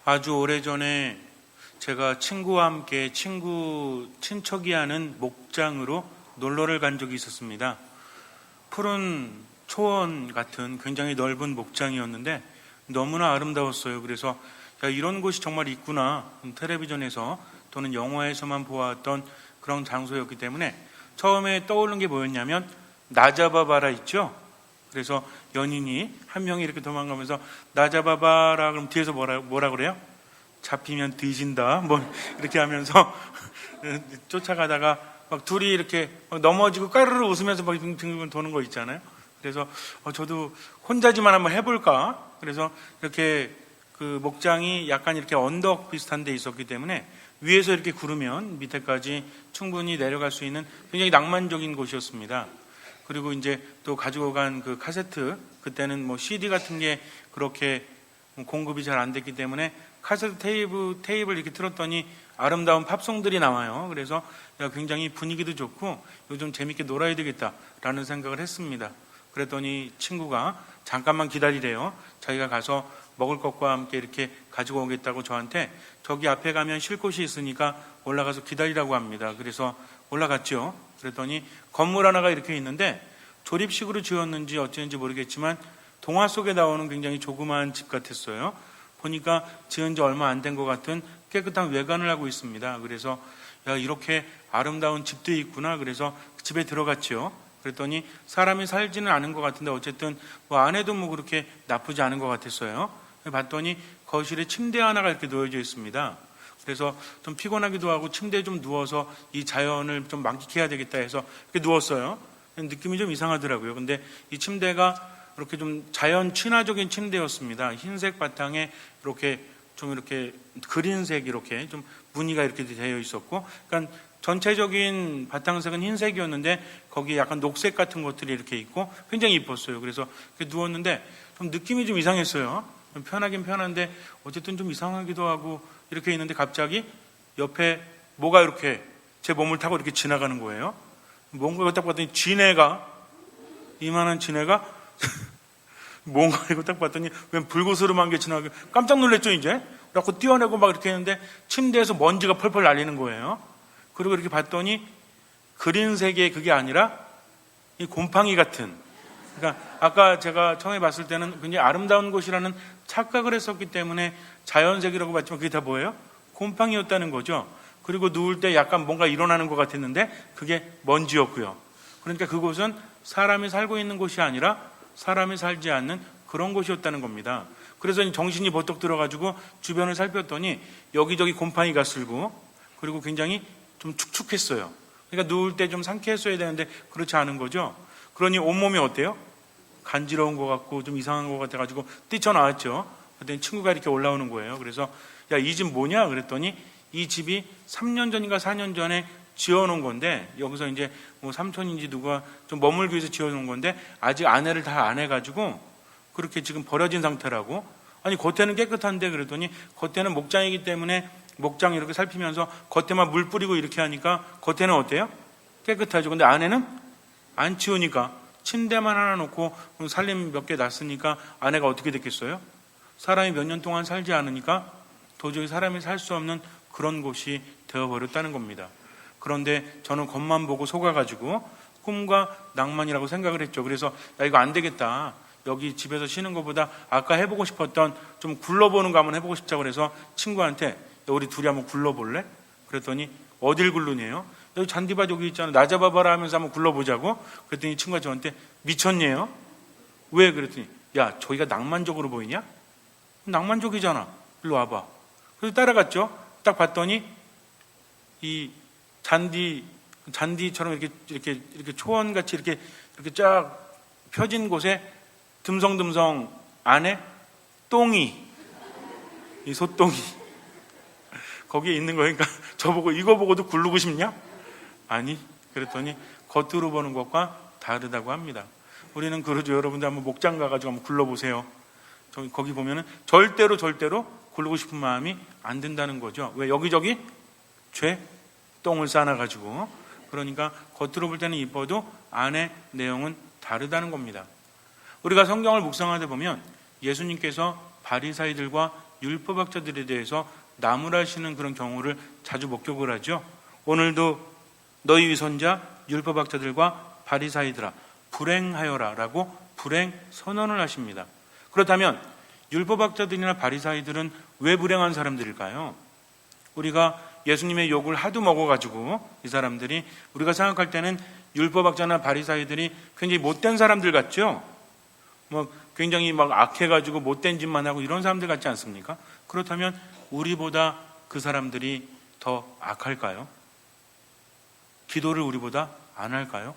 아주 오래전에 제가 친구와 함께 친척이 하는 목장으로 놀러를 간 적이 있었습니다. 푸른 초원 같은 굉장히 넓은 목장이었는데 너무나 아름다웠어요. 그래서 야, 이런 곳이 정말 있구나. 텔레비전에서 또는 영화에서만 보았던 그런 장소였기 때문에 처음에 떠오른 게 뭐였냐면 나 잡아봐라 있죠. 그래서 연인이 한 명이 이렇게 도망가면서 나 잡아봐라 그럼 뒤에서 뭐라 그래요? 잡히면 뒤진다 뭐 이렇게 하면서 쫓아가다가 막 둘이 이렇게 막 넘어지고 까르르 웃으면서 막 빙빙 도는 거 있잖아요. 그래서 저도 혼자지만 한번 해볼까. 그래서 이렇게 그 목장이 약간 이렇게 언덕 비슷한 데 있었기 때문에 위에서 이렇게 구르면 밑에까지 충분히 내려갈 수 있는 굉장히 낭만적인 곳이었습니다. 그리고 이제 또 가지고 간 그 카세트, 그때는 뭐 CD 같은 게 그렇게 공급이 잘 안 됐기 때문에 카세트 테이프를 이렇게 틀었더니 아름다운 팝송들이 나와요. 그래서 굉장히 분위기도 좋고 요즘 재밌게 놀아야 되겠다라는 생각을 했습니다. 그랬더니 친구가 잠깐만 기다리래요. 자기가 가서 먹을 것과 함께 이렇게 가지고 오겠다고 저한테 저기 앞에 가면 쉴 곳이 있으니까 올라가서 기다리라고 합니다. 그래서 올라갔죠. 그랬더니 건물 하나가 이렇게 있는데 조립식으로 지었는지 어쩐지 모르겠지만 동화 속에 나오는 굉장히 조그마한 집 같았어요. 보니까 지은 지 얼마 안 된 것 같은 깨끗한 외관을 하고 있습니다. 그래서 야, 이렇게 아름다운 집도 있구나. 그래서 집에 들어갔죠. 그랬더니 사람이 살지는 않은 것 같은데 어쨌든 뭐 안에도 뭐 그렇게 나쁘지 않은 것 같았어요. 봤더니 거실에 침대 하나가 이렇게 놓여져 있습니다. 그래서 좀 피곤하기도 하고 침대에 좀 누워서 이 자연을 좀 만끽해야 되겠다 해서 이렇게 누웠어요. 느낌이 좀 이상하더라고요. 근데 이 침대가 이렇게 좀 자연 친화적인 침대였습니다. 흰색 바탕에 이렇게 좀 이렇게 그린색 이렇게 좀 무늬가 이렇게 되어 있었고, 그러니까 전체적인 바탕색은 흰색이었는데 거기에 약간 녹색 같은 것들이 이렇게 있고 굉장히 이뻤어요. 그래서 이렇게 누웠는데 좀 느낌이 좀 이상했어요. 편하긴 편한데 어쨌든 좀 이상하기도 하고 이렇게 있는데 갑자기 옆에 뭐가 이렇게 제 몸을 타고 이렇게 지나가는 거예요. 뭔가 딱 봤더니 쥐네가, 이만한 쥐네가 뭔가 이거 딱 봤더니 웬 불구스름한 게 지나가고 깜짝 놀랐죠. 이제 그래갖고 뛰어내고 막 이렇게 했는데 침대에서 먼지가 펄펄 날리는 거예요. 그리고 이렇게 봤더니 그린색의 그게 아니라 이 곰팡이 같은, 그러니까 아까 제가 처음에 봤을 때는 굉장히 아름다운 곳이라는 착각을 했었기 때문에 자연색이라고 봤지만 그게 다 뭐예요? 곰팡이였다는 거죠. 그리고 누울 때 약간 뭔가 일어나는 것 같았는데 그게 먼지였고요. 그러니까 그곳은 사람이 살고 있는 곳이 아니라 사람이 살지 않는 그런 곳이었다는 겁니다. 그래서 정신이 버떡 들어가지고 주변을 살폈더니 여기저기 곰팡이가 쓸고 그리고 굉장히 좀 축축했어요. 그러니까 누울 때 좀 상쾌했어야 되는데 그렇지 않은 거죠. 그러니 온몸이 어때요? 간지러운 것 같고 좀 이상한 것 같아가지고 뛰쳐나왔죠. 그랬더니 친구가 이렇게 올라오는 거예요. 그래서 야, 이 집 뭐냐? 그랬더니 이 집이 3년 전인가 4년 전에 지어놓은 건데 여기서 이제 뭐 삼촌인지 누가 좀 머물기 위해서 지어놓은 건데 아직 안에를 다 안 해가지고 그렇게 지금 버려진 상태라고. 아니 겉에는 깨끗한데 그랬더니 겉에는 목장이기 때문에 목장 이렇게 살피면서 겉에만 물 뿌리고 이렇게 하니까 겉에는 어때요? 깨끗하죠. 근데 안에는 안 치우니까 침대만 하나 놓고 살림 몇 개 놨으니까 안에가 어떻게 됐겠어요? 사람이 몇 년 동안 살지 않으니까 도저히 사람이 살 수 없는 그런 곳이 되어버렸다는 겁니다. 그런데 저는 겉만 보고 속아가지고 꿈과 낭만이라고 생각을 했죠. 그래서 야, 이거 안 되겠다. 여기 집에서 쉬는 것보다 아까 해보고 싶었던 좀 굴러보는 거 한번 해보고 싶자고 그래서 친구한테 우리 둘이 한번 굴러볼래? 그랬더니 어딜 굴르네요? 여기 잔디밭 여기 있잖아. 나 잡아봐라 하면서 한번 굴러보자고. 그랬더니 친구가 저한테 미쳤네요. 왜? 그랬더니 야, 저기가 낭만적으로 보이냐? 낭만적이잖아. 일로 와봐. 그래서 따라갔죠. 딱 봤더니 이 잔디처럼 이렇게 초원같이 이렇게 쫙 펴진 곳에 듬성듬성 안에 똥이, 이 소똥이 거기에 있는 거니까 저보고 이거 보고도 굴르고 싶냐? 아니. 그랬더니 겉으로 보는 것과 다르다고 합니다. 우리는 그러죠. 여러분들 한번 목장 가가지고 한번 굴러보세요. 거기 보면은 절대로 굴르고 싶은 마음이 안 든다는 거죠. 왜? 여기저기 똥을 싸놔가지고. 그러니까 겉으로 볼 때는 이뻐도 안에 내용은 다르다는 겁니다. 우리가 성경을 묵상하다 보면 예수님께서 바리사이들과 율법학자들에 대해서 나무라시는 그런 경우를 자주 목격을 하죠. 오늘도 너희 위선자 율법학자들과 바리사이들아 불행하여라 라고 불행 선언을 하십니다. 그렇다면 율법학자들이나 바리사이들은 왜 불행한 사람들일까요? 우리가 예수님의 욕을 하도 먹어가지고 이 사람들이 우리가 생각할 때는 율법학자나 바리사이들이 굉장히 못된 사람들 같죠? 굉장히 악해가지고 못된 짓만 하고 이런 사람들 같지 않습니까? 그렇다면 우리보다 그 사람들이 더 악할까요? 기도를 우리보다 안 할까요?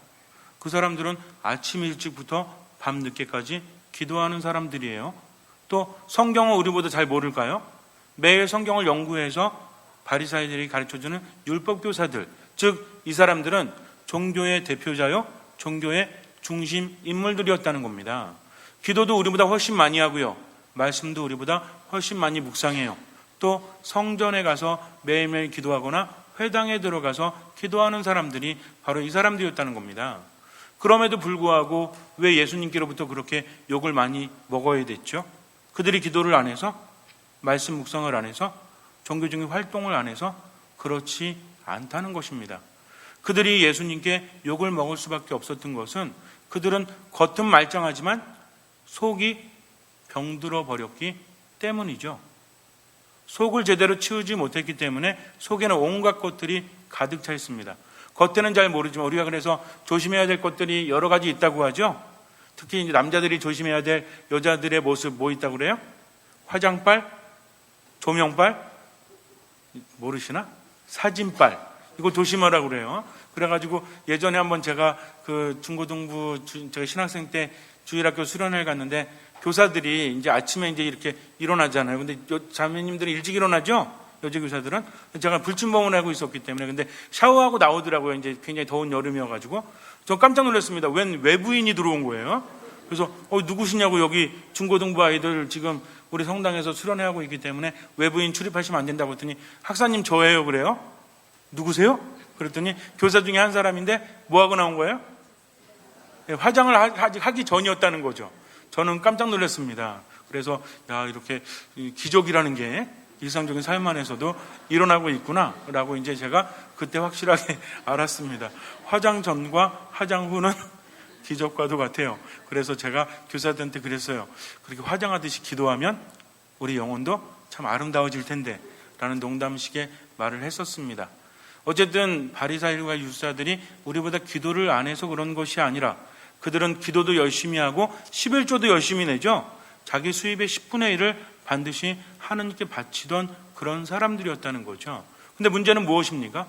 그 사람들은 아침 일찍부터 밤 늦게까지 기도하는 사람들이에요. 또 성경을 우리보다 잘 모를까요? 매일 성경을 연구해서 바리사이들이 가르쳐주는 율법교사들, 즉 이 사람들은 종교의 대표자요, 종교의 중심 인물들이었다는 겁니다. 기도도 우리보다 훨씬 많이 하고요, 말씀도 우리보다 훨씬 많이 묵상해요. 또 성전에 가서 매일매일 기도하거나 회당에 들어가서 기도하는 사람들이 바로 이 사람들이었다는 겁니다. 그럼에도 불구하고 왜 예수님께로부터 그렇게 욕을 많이 먹어야 됐죠? 그들이 기도를 안 해서, 말씀 묵상을 안 해서, 종교적인 활동을 안 해서? 그렇지 않다는 것입니다. 그들이 예수님께 욕을 먹을 수밖에 없었던 것은 그들은 겉은 말짱하지만 속이 병들어 버렸기 때문이죠. 속을 제대로 치우지 못했기 때문에 속에는 온갖 것들이 가득 차 있습니다. 겉에는 잘 모르지만 우리가 그래서 조심해야 될 것들이 여러 가지 있다고 하죠. 특히 이제 남자들이 조심해야 될 여자들의 모습 뭐 있다고 그래요? 화장빨, 조명빨, 모르시나? 사진빨. 이거 조심하라고 그래요. 그래가지고 예전에 한번 제가 그 중고등부 제가 신학생 때 주일학교 수련회를 갔는데 교사들이 이제 아침에 이제 이렇게 일어나잖아요. 근데 자매님들이 일찍 일어나죠? 여자 교사들은. 제가 불침범을 하고 있었기 때문에. 근데 샤워하고 나오더라고요. 이제 굉장히 더운 여름이어가지고. 저 깜짝 놀랐습니다. 웬 외부인이 들어온 거예요. 그래서 누구시냐고, 여기 중고등부 아이들 지금 우리 성당에서 수련회하고 있기 때문에 외부인 출입하시면 안 된다고 했더니 학사님 저예요. 그래요? 누구세요? 그랬더니 교사 중에 한 사람인데 뭐하고 나온 거예요? 화장을 하기 전이었다는 거죠. 저는 깜짝 놀랐습니다. 그래서 이렇게 기적이라는 게 일상적인 삶 안에서도 일어나고 있구나 라고 이제 제가 그때 확실하게 알았습니다. 화장 전과 화장 후는 기적과도 같아요. 그래서 제가 교사들한테 그랬어요. 그렇게 화장하듯이 기도하면 우리 영혼도 참 아름다워질 텐데 라는 농담식의 말을 했었습니다. 어쨌든 바리사이들과 율사들이 우리보다 기도를 안 해서 그런 것이 아니라 그들은 기도도 열심히 하고 11조도 열심히 내죠. 자기 수입의 10분의 1을 반드시 하느님께 바치던 그런 사람들이었다는 거죠. 근데 문제는 무엇입니까?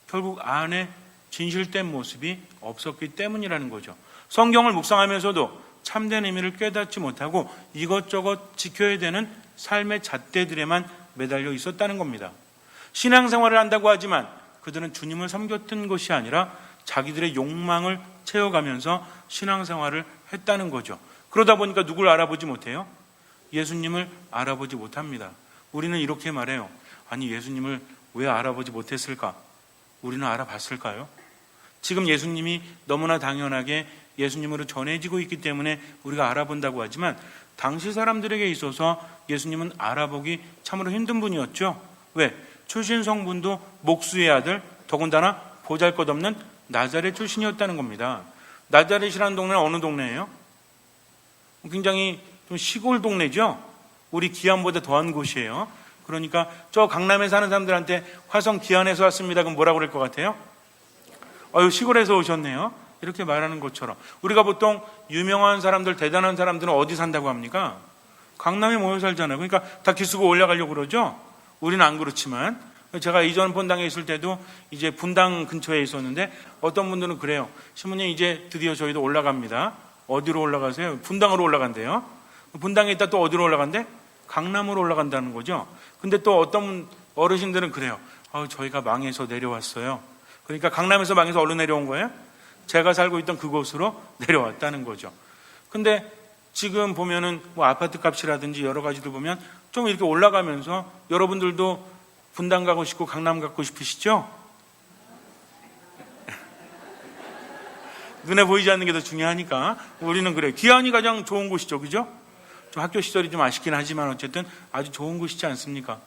결국 안에 진실된 모습이 없었기 때문이라는 거죠. 성경을 묵상하면서도 참된 의미를 깨닫지 못하고 이것저것 지켜야 되는 삶의 잣대들에만 매달려 있었다는 겁니다. 신앙생활을 한다고 하지만 그들은 주님을 섬겼던 것이 아니라 자기들의 욕망을 채워가면서 신앙생활을 했다는 거죠. 그러다 보니까 누굴 알아보지 못해요? 예수님을 알아보지 못합니다. 우리는 이렇게 말해요. 아니, 예수님을 왜 알아보지 못했을까? 우리는 알아봤을까요? 지금 예수님이 너무나 당연하게 예수님으로 전해지고 있기 때문에 우리가 알아본다고 하지만 당시 사람들에게 있어서 예수님은 알아보기 참으로 힘든 분이었죠. 왜? 출신 성분도 목수의 아들, 더군다나 보잘것없는 나자렛 출신이었다는 겁니다. 나자렛이라는 동네는 어느 동네예요? 굉장히 좀 시골 동네죠. 우리 기안보다 더한 곳이에요. 그러니까 저 강남에 사는 사람들한테 화성 기안에서 왔습니다. 그럼 뭐라고 그럴 것 같아요? 시골에서 오셨네요. 이렇게 말하는 것처럼 우리가 보통 유명한 사람들, 대단한 사람들은 어디 산다고 합니까? 강남에 모여 살잖아요. 그러니까 다 기수고 올라가려고 그러죠. 우리는 안 그렇지만 제가 이전 본당에 있을 때도 이제 분당 근처에 있었는데 어떤 분들은 그래요. 신부님 이제 드디어 저희도 올라갑니다. 어디로 올라가세요? 분당으로 올라간대요. 분당에 있다 또 어디로 올라간대? 강남으로 올라간다는 거죠. 근데 또 어떤 어르신들은 그래요. 저희가 망해서 내려왔어요. 그러니까 강남에서 망해서 어디로 내려온 거예요? 제가 살고 있던 그곳으로 내려왔다는 거죠. 근데 지금 보면은 뭐 아파트 값이라든지 여러 가지들 보면 좀 이렇게 올라가면서 여러분들도 분당 가고 싶고 강남 가고 싶으시죠? 눈에 보이지 않는 게 더 중요하니까 우리는 그래요. 기안이 가장 좋은 곳이죠. 그죠? 좀 학교 시절이 좀 아쉽긴 하지만 어쨌든 아주 좋은 곳이지 않습니까?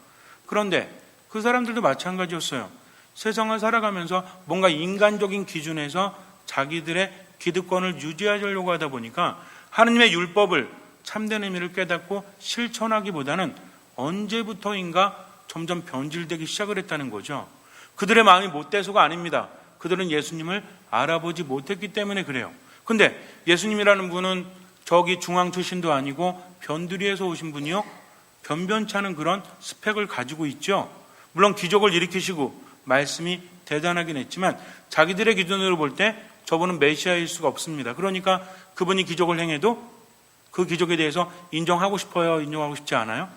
그런데 그 사람들도 마찬가지였어요. 세상을 살아가면서 뭔가 인간적인 기준에서 자기들의 기득권을 유지하려고 하다 보니까 하느님의 율법을 참된 의미를 깨닫고 실천하기보다는 언제부터인가 점점 변질되기 시작을 했다는 거죠. 그들의 마음이 못돼서가 아닙니다. 그들은 예수님을 알아보지 못했기 때문에 그래요. 근데 예수님이라는 분은 저기 중앙 출신도 아니고 변두리에서 오신 분이요, 변변치 않은 그런 스펙을 가지고 있죠. 물론 기적을 일으키시고 말씀이 대단하긴 했지만 자기들의 기준으로 볼 때 저분은 메시아일 수가 없습니다. 그러니까 그분이 기적을 행해도 그 기적에 대해서 인정하고 싶어요? 인정하고 싶지 않아요?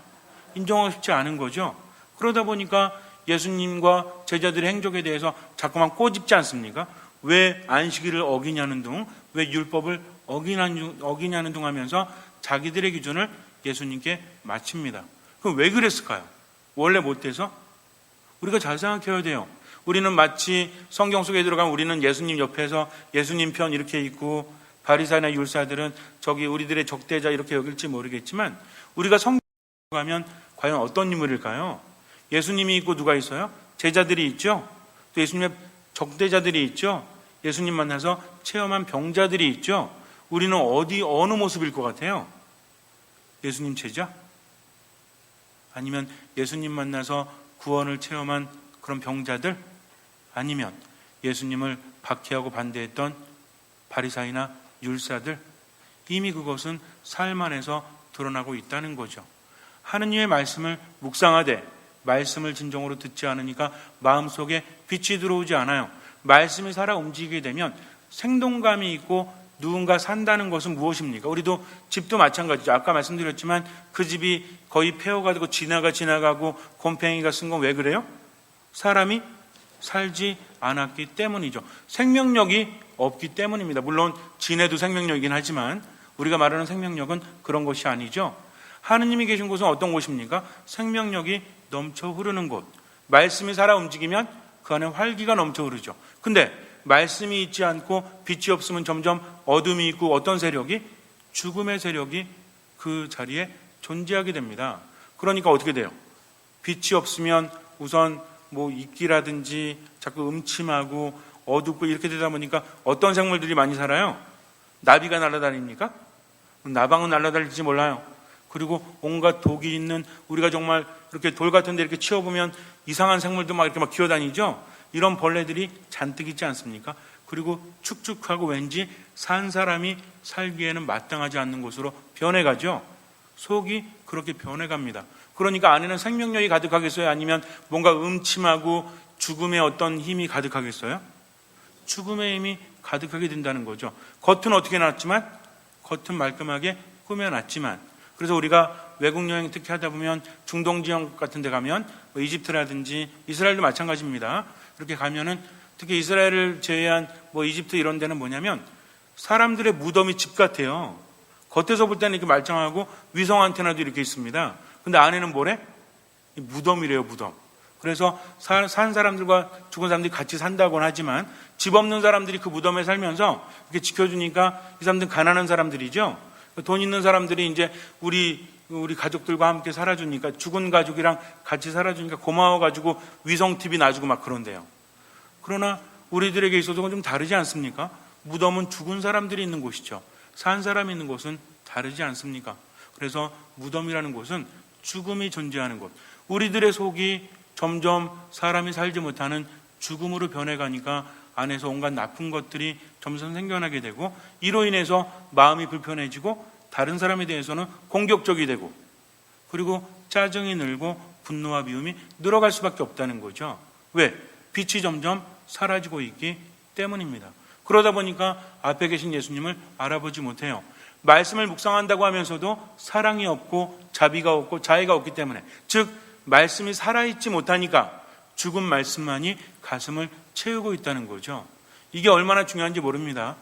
인정하고 싶지 않은 거죠. 그러다 보니까 예수님과 제자들의 행적에 대해서 자꾸만 꼬집지 않습니까? 왜 안식일을 어기냐는 둥, 왜 율법을 어기냐는 둥 하면서 자기들의 기준을 예수님께 맞춥니다. 그럼 왜 그랬을까요? 원래 못돼서? 우리가 잘 생각해야 돼요. 우리는 마치 성경 속에 들어가면 우리는 예수님 옆에서 예수님 편 이렇게 있고 바리새인이나 율사들은 저기 우리들의 적대자 이렇게 여길지 모르겠지만 우리가 성경에 가면 과연 어떤 인물일까요? 예수님이 있고 누가 있어요? 제자들이 있죠. 또 예수님의 적대자들이 있죠. 예수님 만나서 체험한 병자들이 있죠. 우리는 어느 모습일 것 같아요? 예수님 제자? 아니면 예수님 만나서 구원을 체험한 그런 병자들? 아니면 예수님을 박해하고 반대했던 바리새인이나 율사들? 이미 그것은 삶 안에서 드러나고 있다는 거죠. 하느님의 말씀을 묵상하되 말씀을 진정으로 듣지 않으니까 마음속에 빛이 들어오지 않아요. 말씀이 살아 움직이게 되면 생동감이 있고 누군가 산다는 것은 무엇입니까? 우리도 집도 마찬가지죠. 아까 말씀드렸지만 그 집이 거의 폐허가 되고 지나가고 곰팡이가 쓴 건 왜 그래요? 사람이 살지 않았기 때문이죠. 생명력이 없기 때문입니다. 물론 진해도 생명력이긴 하지만 우리가 말하는 생명력은 그런 것이 아니죠. 하느님이 계신 곳은 어떤 곳입니까? 생명력이 넘쳐 흐르는 곳. 말씀이 살아 움직이면 그 안에 활기가 넘쳐 흐르죠. 근데 말씀이 있지 않고 빛이 없으면 점점 어둠이 있고 어떤 세력이? 죽음의 세력이 그 자리에 존재하게 됩니다. 그러니까 어떻게 돼요? 빛이 없으면 우선 뭐 이끼라든지 자꾸 음침하고 어둡고 이렇게 되다 보니까 어떤 생물들이 많이 살아요? 나비가 날아다닙니까? 나방은 날아다닐지 몰라요. 그리고 온갖 독이 있는, 우리가 정말 이렇게 돌 같은 데 이렇게 치워보면 이상한 생물도 막 이렇게 막 기어다니죠. 이런 벌레들이 잔뜩 있지 않습니까? 그리고 축축하고 왠지 산 사람이 살기에는 마땅하지 않는 곳으로 변해가죠. 속이 그렇게 변해갑니다. 그러니까 안에는 생명력이 가득하겠어요? 아니면 뭔가 음침하고 죽음의 어떤 힘이 가득하겠어요? 죽음의 힘이 가득하게 된다는 거죠. 겉은 어떻게 놨지만, 겉은 말끔하게 꾸며놨지만, 그래서 우리가 외국 여행 특히 하다 보면 중동 지역 같은 데 가면 뭐 이집트라든지 이스라엘도 마찬가지입니다. 이렇게 가면은 특히 이스라엘을 제외한 뭐 이집트 이런 데는 뭐냐면 사람들의 무덤이 집 같아요. 겉에서 볼 때는 이렇게 말짱하고 위성 안테나도 이렇게 있습니다. 근데 안에는 뭐래? 무덤이래요, 무덤. 그래서 산 사람들과 죽은 사람들이 같이 산다고는 하지만 집 없는 사람들이 그 무덤에 살면서 이렇게 지켜주니까 이 사람들은 가난한 사람들이죠. 돈 있는 사람들이 이제 우리 가족들과 함께 살아주니까, 죽은 가족이랑 같이 살아주니까 고마워가지고 위성 TV 놔주고 막 그런데요. 그러나 우리들에게 있어서는 좀 다르지 않습니까? 무덤은 죽은 사람들이 있는 곳이죠. 산 사람이 있는 곳은 다르지 않습니까? 그래서 무덤이라는 곳은 죽음이 존재하는 곳. 우리들의 속이 점점 사람이 살지 못하는 죽음으로 변해가니까 안에서 온갖 나쁜 것들이 점점 생겨나게 되고, 이로 인해서 마음이 불편해지고 다른 사람에 대해서는 공격적이 되고, 그리고 짜증이 늘고 분노와 미움이 늘어갈 수밖에 없다는 거죠. 왜? 빛이 점점 사라지고 있기 때문입니다. 그러다 보니까 앞에 계신 예수님을 알아보지 못해요. 말씀을 묵상한다고 하면서도 사랑이 없고 자비가 없고 자애가 없기 때문에, 즉 말씀이 살아있지 못하니까 죽은 말씀만이 가슴을 채우고 있다는 거죠. 이게 얼마나 중요한지 모릅니다.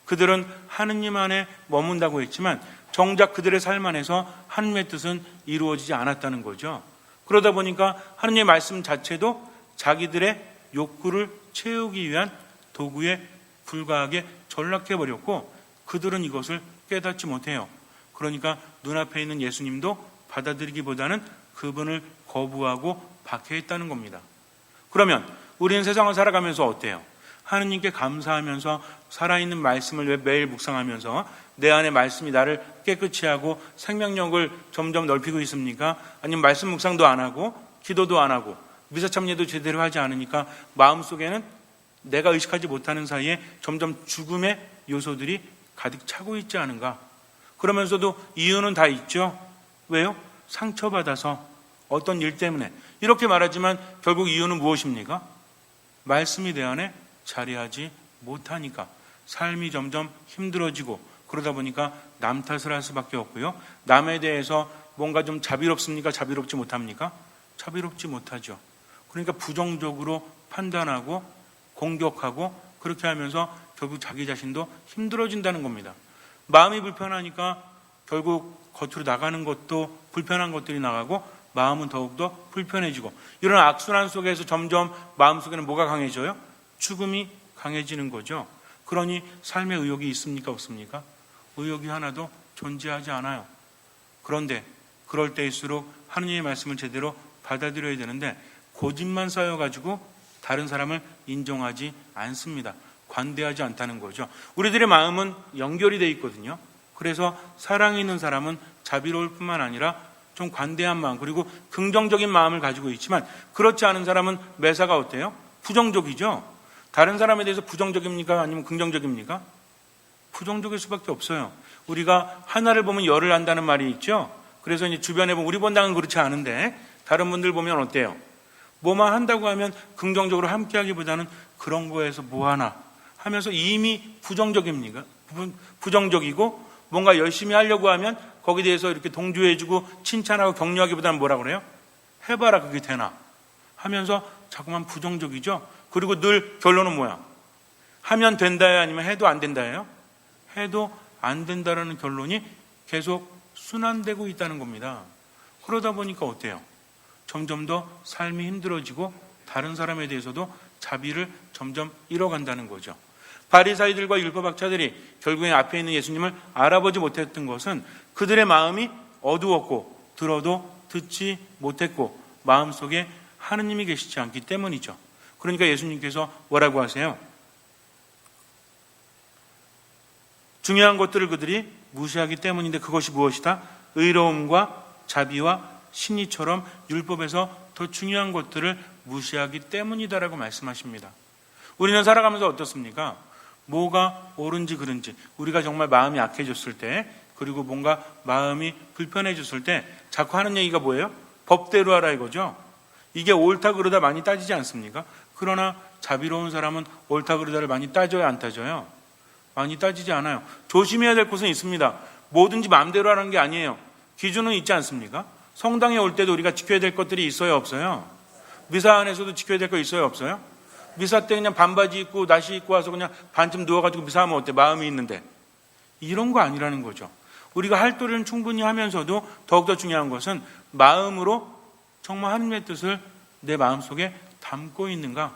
그들은 하느님 안에 머문다고 했지만 정작 그들의 삶 안에서 하느님의 뜻은 이루어지지 않았다는 거죠. 그러다 보니까 하느님의 말씀 자체도 자기들의 욕구를 채우기 위한 도구에 불과하게 전락해버렸고, 그들은 이것을 깨닫지 못해요. 그러니까 눈앞에 있는 예수님도 받아들이기보다는 그분을 거부하고 박해했다는 겁니다. 그러면 우리는 세상을 살아가면서 어때요? 하느님께 감사하면서 살아있는 말씀을 매일 묵상하면서 내 안에 말씀이 나를 깨끗이 하고 생명력을 점점 넓히고 있습니까? 아니면 말씀 묵상도 안 하고 기도도 안 하고 미사참예도 제대로 하지 않으니까 마음속에는 내가 의식하지 못하는 사이에 점점 죽음의 요소들이 가득 차고 있지 않은가? 그러면서도 이유는 다 있죠. 왜요? 상처받아서 어떤 일 때문에. 이렇게 말하지만 결국 이유는 무엇입니까? 말씀이 내 안에 자리하지 못하니까 삶이 점점 힘들어지고 그러다 보니까 남 탓을 할 수밖에 없고요. 남에 대해서 뭔가 좀 자비롭습니까? 자비롭지 못합니까? 자비롭지 못하죠. 그러니까 부정적으로 판단하고 공격하고 그렇게 하면서 결국 자기 자신도 힘들어진다는 겁니다. 마음이 불편하니까 결국 겉으로 나가는 것도 불편한 것들이 나가고 마음은 더욱더 불편해지고 이런 악순환 속에서 점점 마음속에는 뭐가 강해져요? 죽음이 강해지는 거죠. 그러니 삶의 의욕이 있습니까? 없습니까? 의욕이 하나도 존재하지 않아요. 그런데 그럴 때일수록 하느님의 말씀을 제대로 받아들여야 되는데 고집만 쌓여가지고 다른 사람을 인정하지 않습니다. 관대하지 않다는 거죠. 우리들의 마음은 연결이 돼 있거든요. 그래서 사랑이 있는 사람은 자비로울 뿐만 아니라 좀 관대한 마음 그리고 긍정적인 마음을 가지고 있지만 그렇지 않은 사람은 매사가 어때요? 부정적이죠. 다른 사람에 대해서 부정적입니까? 아니면 긍정적입니까? 부정적일 수밖에 없어요. 우리가 하나를 보면 열을 안다는 말이 있죠. 그래서 이제 주변에 보면 우리 본당은 그렇지 않은데 다른 분들 보면 어때요? 뭐만 한다고 하면 긍정적으로 함께하기보다는 그런 거에서 뭐 하나 하면서 이미 부정적입니까? 부정적이고 뭔가 열심히 하려고 하면 거기에 대해서 이렇게 동조해주고 칭찬하고 격려하기보다는 뭐라 그래요? 해봐라 그게 되나 하면서 자꾸만 부정적이죠. 그리고 늘 결론은 뭐야? 하면 된다예요? 아니면 해도 안 된다예요? 해도 안 된다라는 결론이 계속 순환되고 있다는 겁니다. 그러다 보니까 어때요? 점점 더 삶이 힘들어지고 다른 사람에 대해서도 자비를 점점 잃어간다는 거죠. 바리사이들과 율법학자들이 결국에 앞에 있는 예수님을 알아보지 못했던 것은 그들의 마음이 어두웠고 들어도 듣지 못했고 마음속에 하느님이 계시지 않기 때문이죠. 그러니까 예수님께서 뭐라고 하세요? 중요한 것들을 그들이 무시하기 때문인데 그것이 무엇이다? 의로움과 자비와 신의처럼 율법에서 더 중요한 것들을 무시하기 때문이다라고 말씀하십니다. 우리는 살아가면서 어떻습니까? 뭐가 옳은지 그른지 우리가 정말 마음이 약해졌을 때 그리고 뭔가 마음이 불편해졌을 때 자꾸 하는 얘기가 뭐예요? 법대로 하라 이거죠. 이게 옳다 그르다 많이 따지지 않습니까? 그러나 자비로운 사람은 옳다 그르다를 많이 따져요 안 따져요? 많이 따지지 않아요. 조심해야 될 것은 있습니다. 뭐든지 마음대로 하라는 게 아니에요. 기준은 있지 않습니까? 성당에 올 때도 우리가 지켜야 될 것들이 있어요 없어요? 미사 안에서도 지켜야 될 거 있어요 없어요? 미사 때 그냥 반바지 입고 나시 입고 와서 그냥 반쯤 누워가지고 미사하면 어때? 마음이 있는데 이런 거 아니라는 거죠. 우리가 할 도리는 충분히 하면서도 더욱더 중요한 것은 마음으로 정말 하나님의 뜻을 내 마음속에 담고 있는가,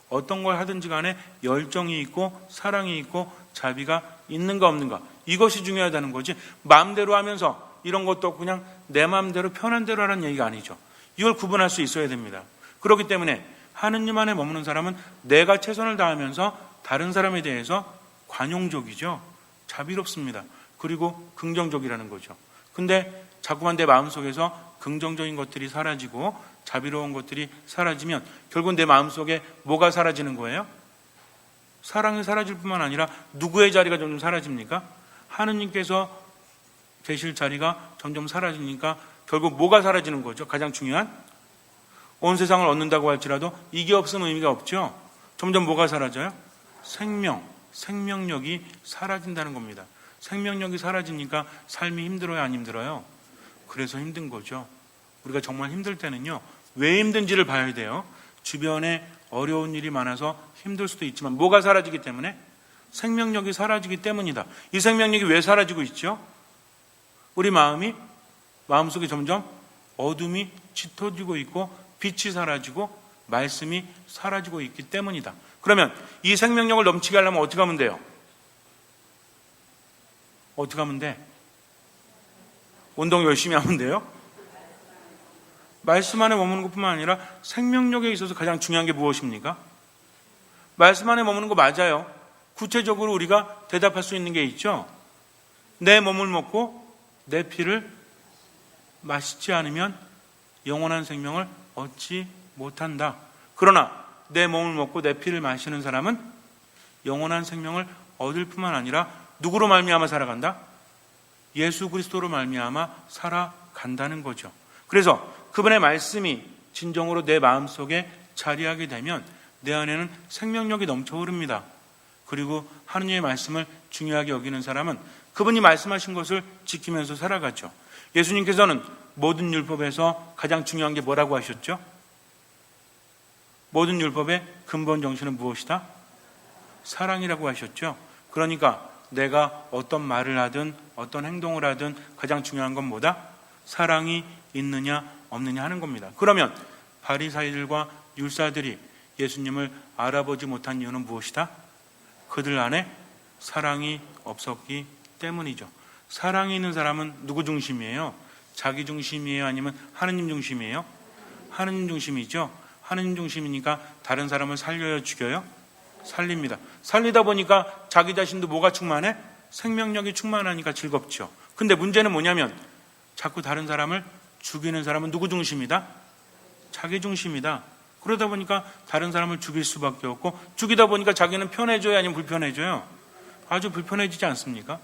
어떤 걸 하든지 간에 열정이 있고 사랑이 있고 자비가 있는가 없는가, 이것이 중요하다는 거지 마음대로 하면서 이런 것도 그냥 내 마음대로 편한 대로 하라는 얘기가 아니죠. 이걸 구분할 수 있어야 됩니다. 그렇기 때문에 하느님 안에 머무는 사람은 내가 최선을 다하면서 다른 사람에 대해서 관용적이죠. 자비롭습니다. 그리고 긍정적이라는 거죠. 근데 자꾸만 내 마음속에서 긍정적인 것들이 사라지고 자비로운 것들이 사라지면 결국 내 마음속에 뭐가 사라지는 거예요? 사랑이 사라질 뿐만 아니라 누구의 자리가 점점 사라집니까? 하느님께서 계실 자리가 점점 사라지니까 결국 뭐가 사라지는 거죠? 가장 중요한 온 세상을 얻는다고 할지라도 이게 없으면 의미가 없죠. 점점 뭐가 사라져요? 생명력이 사라진다는 겁니다. 생명력이 사라지니까 삶이 힘들어요 안 힘들어요? 그래서 힘든 거죠. 우리가 정말 힘들 때는요 왜 힘든지를 봐야 돼요. 주변에 어려운 일이 많아서 힘들 수도 있지만 뭐가 사라지기 때문에? 생명력이 사라지기 때문이다. 이 생명력이 왜 사라지고 있죠? 우리 마음속에 점점 어둠이 짙어지고 있고 빛이 사라지고 말씀이 사라지고 있기 때문이다. 그러면 이 생명력을 넘치게 하려면 어떻게 하면 돼요? 어떻게 하면 돼? 운동 열심히 하면 돼요? 말씀 안에 머무는 것뿐만 아니라 생명력에 있어서 가장 중요한 게 무엇입니까? 말씀 안에 머무는 거 맞아요. 구체적으로 우리가 대답할 수 있는 게 있죠. 내 몸을 먹고 내 피를 마시지 않으면 영원한 생명을 얻지 못한다. 그러나 내 몸을 먹고 내 피를 마시는 사람은 영원한 생명을 얻을 뿐만 아니라 누구로 말미암아 살아간다? 예수 그리스도로 말미암아 살아간다는 거죠. 그래서 그분의 말씀이 진정으로 내 마음속에 자리하게 되면 내 안에는 생명력이 넘쳐 흐릅니다. 그리고 하느님의 말씀을 중요하게 여기는 사람은 그분이 말씀하신 것을 지키면서 살아가죠. 예수님께서는 모든 율법에서 가장 중요한 게 뭐라고 하셨죠? 모든 율법의 근본 정신은 무엇이다? 사랑이라고 하셨죠. 그러니까 내가 어떤 말을 하든 어떤 행동을 하든 가장 중요한 건 뭐다? 사랑이 있느냐 없느냐 하는 겁니다. 그러면 바리사이들과 율사들이 예수님을 알아보지 못한 이유는 무엇이다? 그들 안에 사랑이 없었기 때문이죠. 사랑이 있는 사람은 누구 중심이에요? 자기 중심이에요? 아니면 하느님 중심이에요? 하느님 중심이죠. 하느님 중심이니까 다른 사람을 살려요? 죽여요? 살립니다. 살리다 보니까 자기 자신도 뭐가 충만해? 생명력이 충만하니까 즐겁죠. 근데 문제는 뭐냐면 자꾸 다른 사람을 죽이는 사람은 누구 중심이다? 자기 중심이다. 그러다 보니까 다른 사람을 죽일 수밖에 없고 죽이다 보니까 자기는 편해져요? 아니면 불편해져요? 아주 불편해지지 않습니까?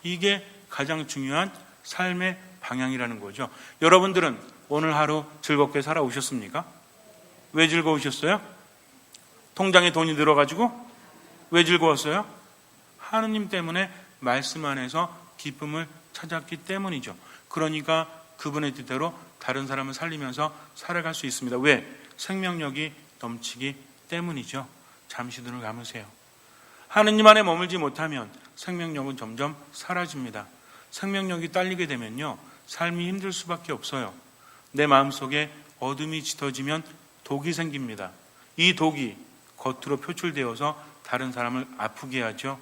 이게 가장 중요한 삶의 방향이라는 거죠. 여러분들은 오늘 하루 즐겁게 살아오셨습니까? 왜 즐거우셨어요? 통장에 돈이 들어가지고? 왜 즐거웠어요? 하느님 때문에 말씀 안에서 기쁨을 찾았기 때문이죠. 그러니까 그분의 뜻대로 다른 사람을 살리면서 살아갈 수 있습니다. 왜? 생명력이 넘치기 때문이죠. 잠시 눈을 감으세요. 하느님 안에 머물지 못하면 생명력은 점점 사라집니다. 생명력이 딸리게 되면요, 삶이 힘들 수밖에 없어요. 내 마음속에 어둠이 짙어지면 독이 생깁니다. 이 독이 겉으로 표출되어서 다른 사람을 아프게 하죠.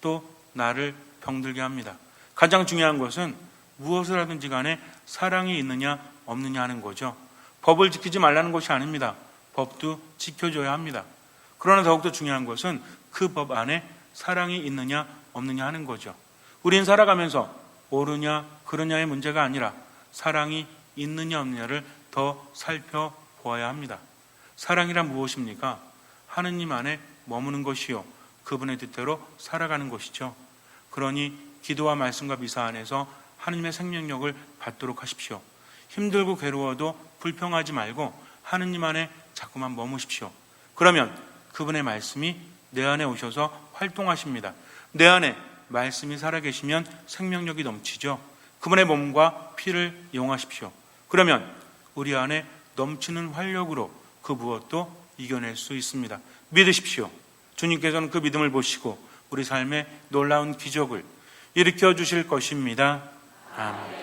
또 나를 병들게 합니다. 가장 중요한 것은 무엇을 하든지 간에 사랑이 있느냐 없느냐 하는 거죠. 법을 지키지 말라는 것이 아닙니다. 법도 지켜줘야 합니다. 그러나 더욱더 중요한 것은 그 법 안에 사랑이 있느냐 없느냐 하는 거죠. 우린 살아가면서 옳으냐 그르냐의 문제가 아니라 사랑이 있느냐 없느냐를 더 살펴보아야 합니다. 사랑이란 무엇입니까? 하느님 안에 머무는 것이요 그분의 뜻대로 살아가는 것이죠. 그러니 기도와 말씀과 미사 안에서 하느님의 생명력을 받도록 하십시오. 힘들고 괴로워도 불평하지 말고 하느님 안에 자꾸만 머무십시오. 그러면 그분의 말씀이 내 안에 오셔서 활동하십니다. 내 안에 말씀이 살아계시면 생명력이 넘치죠. 그분의 몸과 피를 이용하십시오. 그러면 우리 안에 넘치는 활력으로 그 무엇도 이겨낼 수 있습니다. 믿으십시오. 주님께서는 그 믿음을 보시고 우리 삶에 놀라운 기적을 일으켜 주실 것입니다. 아멘.